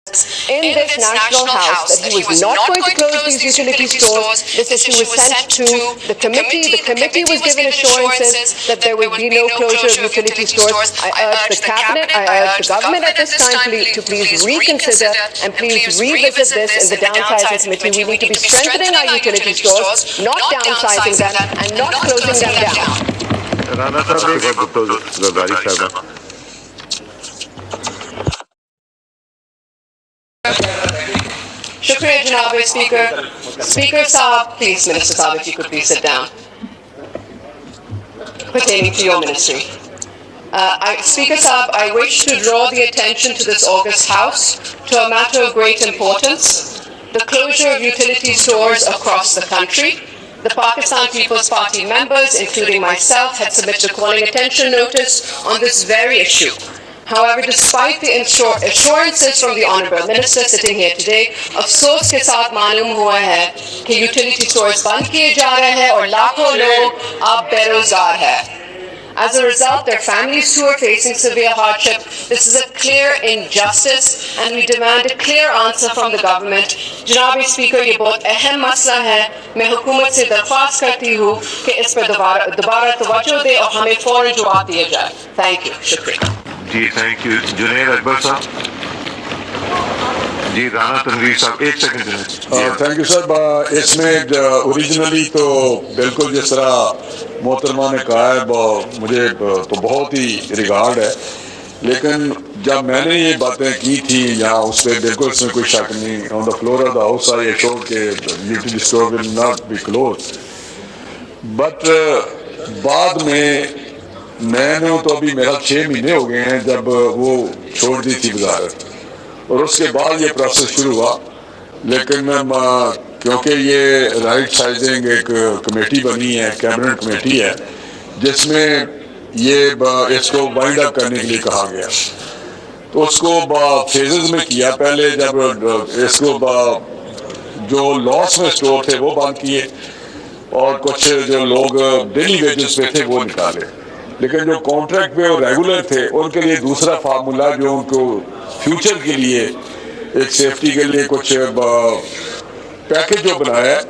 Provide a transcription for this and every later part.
in this National House that he was not going to close these utility stores. This issue was sent to the committee. The committee was given assurances that there would be no closure of utility stores. I urge the cabinet, I urge the government at this time to please reconsider and please revisit this in the downsizing committee. We need to be strengthening our utility stores, not downsizing them and not closing them down. Rana sahab, Shukriya, Janab Speaker. Speaker Saab, please, Minister Saab, if you could please sit down. Pertaining to your ministry. Speaker Saab, I wish to draw the attention to this August House to a matter of great importance, the closure of utility stores across the country. The Pakistan People's Party members, including myself, had submitted a calling attention notice on this very issue. However, despite the assurances from the Honourable Minister sitting here today, अफसोस के साथ मालूम हुआ है कि utility stores बंद किए जा रहे हैं और लाखों लोग अब बेरोजगार हैं. As a result, their families too are facing severe hardship. This is a clear injustice and we demand a clear answer from the government. जनाब स्पीकर, ये बहुत अहम मसला है. मैं हुकूमत से दरख्वास्त करती हूँ कि इस पर दोबारा तवज्जो दे और हमें फौरन जवाब दिया जाए. Thank you. शुक्रिया. जी थैंक यू. जुनैद अकबर साहब. जी राना तनवीर साहब, एक सेकंड. Thank you sir. इसमें ओरिजिनली तो बिल्कुल जिस तरह मोहतरमा ने कहा है मुझे तो बहुत ही रिगार्ड है, लेकिन जब मैंने ये बातें की थी यहाँ उस पर बिल्कुल इसमें कोई शक नहीं. On the floor of the house I assured के utility store will not be close. But बाद में मैंने तो अभी मेरा 6 महीने हो गए हैं जब वो छोड़ दी थी वजारत और उसके बाद ये प्रोसेस शुरू हुआ. लेकिन क्योंकि ये राइट साइजिंग एक कमेटी बनी है, कैबिनेट कमेटी है, जिसमें ये इसको वाइंड अप करने के लिए कहा गया, तो उसको फेजेस में किया. पहले जब इसको जो लॉस में स्टोर थे वो बंद किए और कुछ जो लोग डेली वेजेस पे थे वो निकाले. लेकिन जो कॉन्ट्रैक्ट पे और रेगुलर थे उनके लिए दूसरा फार्मूला जो उनको फ्यूचर के लिए एक सेफ्टी के लिए कुछ पैकेज जो बनाया है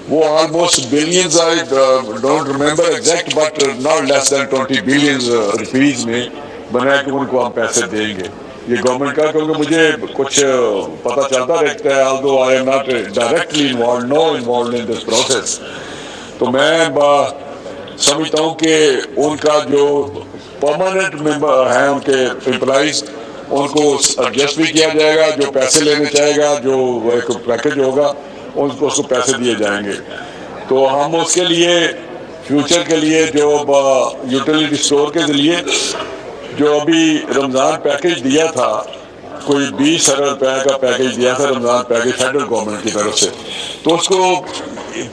वो almost billions, I don't remember exact but not less than 20 billion rupees में बनाया कि उनको हम पैसे देंगे. ये गवर्नमेंट का, क्योंकि मुझे कुछ पता चलता रहता है, although I am not directly involved in this process, तो मैं समझता हूँ कि उनका जो परमानेंट मेंबर हैं उनके एम्प्लॉइज उनको एडजस्ट भी किया जाएगा. जो पैसे लेने चाहेगा, जो एक पैकेज होगा उनको उसको पैसे दिए जाएंगे. तो हम उसके लिए फ्यूचर के लिए जो यूटिलिटी स्टोर के लिए जो अभी रमज़ान पैकेज दिया था, कोई 20 अरब रुपए का पैकेज दिया था रमज़ान पैकेज फेडरल गवर्नमेंट की तरफ से, तो उसको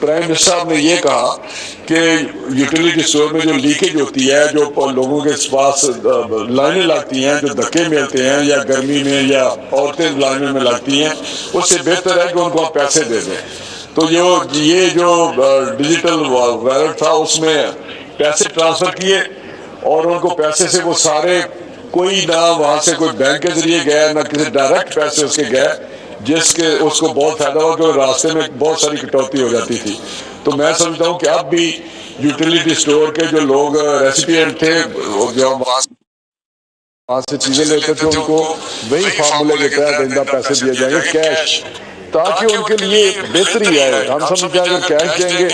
प्राइम मिनिस्टर साहब ने ये कहा कि यूटिलिटी स्टोर में जो लीकेज होती है, जो लोगों के पास लाइनें लगती हैं, जो धक्के मिलते हैं या गर्मी में या औरतें लाइनों में लगती हैं, उससे बेहतर है कि उनको आप पैसे दे दें. तो ये जो डिजिटल वॉलेट था उसमें पैसे ट्रांसफ़र किए और उनको पैसे से वो सारे, कोई ना वहाँ से कोई बैंक के जरिए गया ना किसी डायरेक्ट पैसे उसके गए, जिसके उसको बहुत फायदा हुआ कि रास्ते में बहुत सारी कटौती हो जाती थी. तो मैं समझता हूँ कि अब भी यूटिलिटी स्टोर के जो लोग रेसिपिएंट थे, जो वहाँ से चीज़ें लेते थे, उनको वही फार्मूले के तहत इनका पैसे दिए जाएंगे कैश, ताकि उनके लिए बेहतरी आए. हम समझते हैं अगर कैश देंगे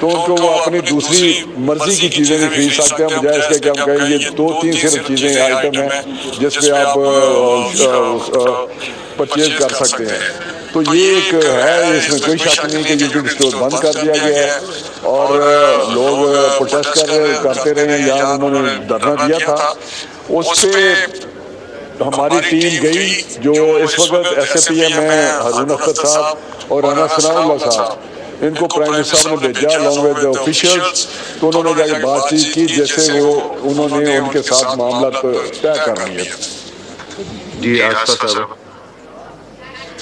तो उनको वो अपनी दूसरी मर्जी की चीज़ें नहीं खरीद सकते हैं, बजाय इसके कि हम कहें ये 2-3 सिर्फ चीज़ें आइटम हैं जिस पे आप परचेज कर सकते हैं. तो ये एक है, इसमें कोई शक नहीं कि यूटिलिटी स्टोर बंद कर दिया गया है और लोग प्रोटेस्ट करते रहे. यहाँ उन्होंने धरना दिया था, उस पर हमारी टीम गई जो इस वक्त SAPM है, हारून अख्तर साहब और राना सनाउल्लाह साहब, इनको प्राइम मिनिस्टर साहब ने भेजा अलॉन्ग विद ऑफिशियल्स. तो उन्होंने जाके बातचीत की जैसे वो उन्होंने उनके साथ मामला तय कर लिया. जी आस्था साहब.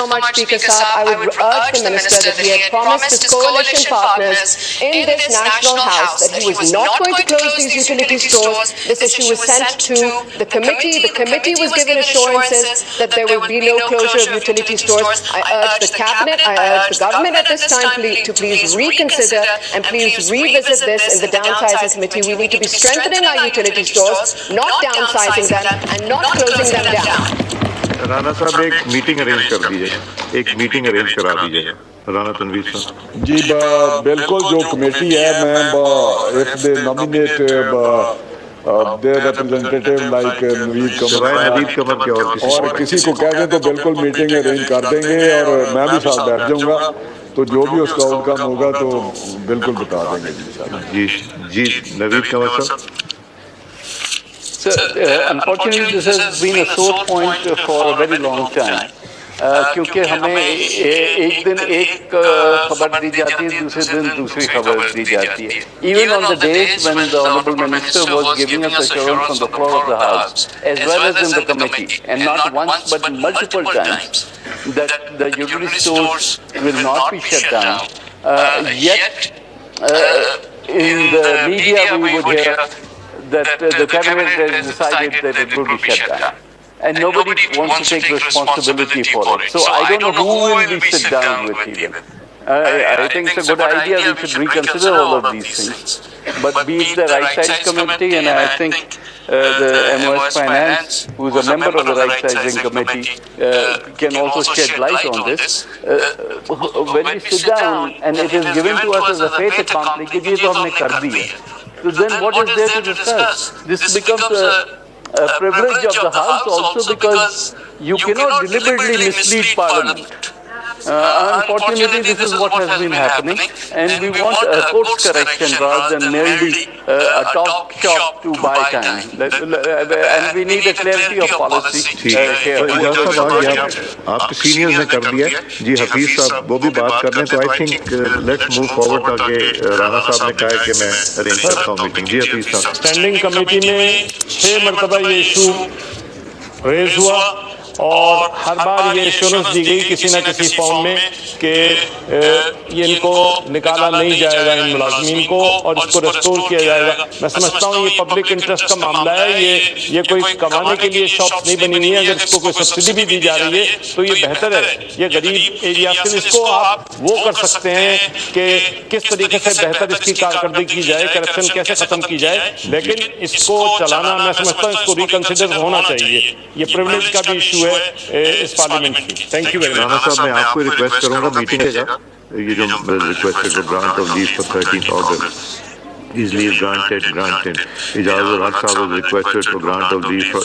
so much, Speaker Saab. I would urge the Minister that he had promised his coalition partners in this National House that he was not going to close these utility stores. This issue was sent to the committee. The committee was given assurances that there will be no closure of utility stores. I urge the Cabinet, I urge the government at this time to please reconsider and please revisit this in the downsizing committee. We need to be strengthening our utility stores, not downsizing them and not closing them down. Rana साहब एक meeting arrange कर दीजिए, एक meeting arrange करा दीजिए राणा तनवीर साहब जी। बिल्कुल जो कमेटी है, मैं if they nominate their representative like Naveed Qamar के और किसी को कह दें तो बिल्कुल मीटिंग अरेंज कर देंगे और मैं भी साथ बैठ जाऊंगा, तो जो भी उसका आउटकम होगा तो बिल्कुल बता देंगे जी। जी नवीद कमर साहब। Sir, unfortunately, this has been a sore point for a very long time. क्योंकि हमें एक दिन एक खबर दी जाती है, दूसरे दिन दूसरी खबर दी जाती है. Even on the days when the Honourable Minister was giving us assurance on the floor of the House, as well as in the committee, and not once but multiple times, that the utility stores will not be shut down, yet in the media we would hear that the cabinet has decided that it will be shut down. And nobody wants to take responsibility for it. So I don't know who will we sit down with even. I think it's a good idea, we should reconsider all of these things. But be it the Right Size Committee, and I think the MOS Finance, who is a member of the Right Sizing Committee, can also shed light on this. When we sit down and it is given to us as a fait accompli, कि ये तो हमने कर दिया, so then what is there to discuss? This becomes a privilege of the House also, because you cannot deliberately mislead Parliament. Unfortunately, this is what has been happening, and we want a course correction rather than merely a talk shop to buy time. And we need a clarity of policy. आपके seniors ने कर दिया जी, हफीज साहब वो भी बात कर रहे हैं, तो I think let's move forward ताकि राणा साहब ने कहा कि मैं अरेंज करता हूँ मीटिंग। जी हफीज साहब। स्टैंडिंग कमेटी में 6 मरतबा ये इशू रेज हुआ और हर बार ये एश्योरेंस दी गई किसी न किसी फॉर्म में कि ये इनको निकाला नहीं जाएगा, इन मुलाजमीन को, और इसको रेस्टोर किया जाएगा। मैं समझता हूँ ये पब्लिक इंटरेस्ट का मामला है, ये कोई कमाने के लिए शॉप नहीं बनी हुई है। अगर इसको कोई सब्सिडी भी दी जा रही है तो ये बेहतर है, ये गरीब एरिया से इसको आप वो कर सकते हैं कि किस तरीके से बेहतर इसकी कारकर्दगी की जाए, करप्शन कैसे खत्म की जाए, लेकिन इसको चलाना मैं समझता हूँ इसको रिकंसिडर होना चाहिए। ये प्रिविलेज का भी इशू है इस पार्लियामेंट की। Thank you very much. Rana साहब मैं आपको रिक्वेस्ट करूंगा मीटिंग का ये जो requested grant of leave for 13th order is leave granted. Ijaz ul Haq Sahab was requested for grant of leave for